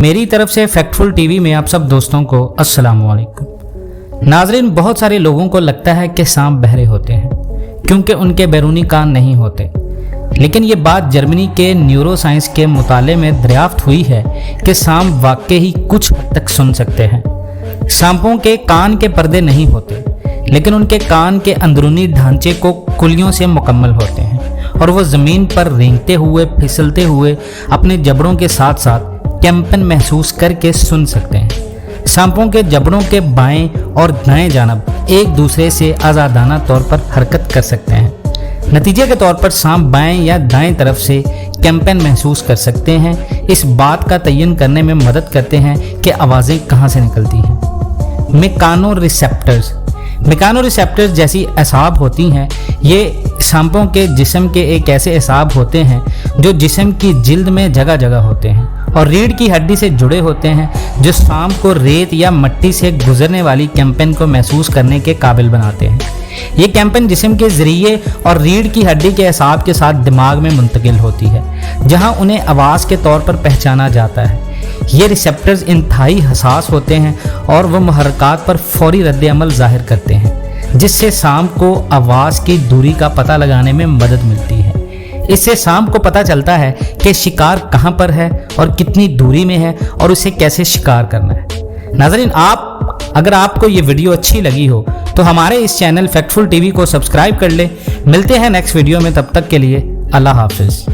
मेरी तरफ से फैक्टफुल टीवी में आप सब दोस्तों को अस्सलाम वालेकुम। नाजरीन, बहुत सारे लोगों को लगता है कि सांप बहरे होते हैं क्योंकि उनके बैरूनी कान नहीं होते, लेकिन ये बात जर्मनी के न्यूरो साइंस के मुताले में दरियाफ्त हुई है कि सांप वाकई ही कुछ हद तक सुन सकते हैं। सांपों के कान के पर्दे नहीं होते, लेकिन उनके कान के अंदरूनी ढांचे को कुलियों से मुकम्मल होते हैं और वो ज़मीन पर रेंगते हुए, फिसलते हुए अपने जबड़ों के साथ साथ कंपन महसूस करके सुन सकते हैं। सांपों के जबड़ों के बाएं और दाएं जानब एक दूसरे से आज़ादाना तौर पर हरकत कर सकते हैं। नतीजे के तौर पर सांप बाएं या दाएं तरफ से कंपन महसूस कर सकते हैं। इस बात का तयन करने में मदद करते हैं कि आवाज़ें कहाँ से निकलती हैं। मेकानो रिसेप्टर्स जैसी असाब होती हैं। ये सांपों के जिस्म के एक ऐसे असाब होते हैं जो जिस्म की जिल्द में जगह जगह होते हैं और रीढ़ की हड्डी से जुड़े होते हैं, जो सांप को रेत या मिट्टी से गुजरने वाली कंपन को महसूस करने के काबिल बनाते हैं। ये कंपन जिस्म के जरिए और रीढ़ की हड्डी के असाब के साथ दिमाग में मुंतकिल होती है, जहां उन्हें आवाज़ के तौर पर पहचाना जाता है। ये रिसेप्टर्स इंतहाई हसास होते हैं और वह मुहर्रकात पर फौरी रद्द-ए-अमल ज़ाहिर करते हैं, जिससे सांप को आवाज़ की दूरी का पता लगाने में मदद मिलती है। इससे सांप को पता चलता है कि शिकार कहाँ पर है और कितनी दूरी में है और उसे कैसे शिकार करना है। नाज़रीन, अगर आपको ये वीडियो अच्छी लगी हो तो हमारे इस चैनल फैक्टफुल टीवी को सब्सक्राइब कर ले। मिलते हैं नेक्स्ट वीडियो में, तब तक के लिए अल्लाह हाफिज़।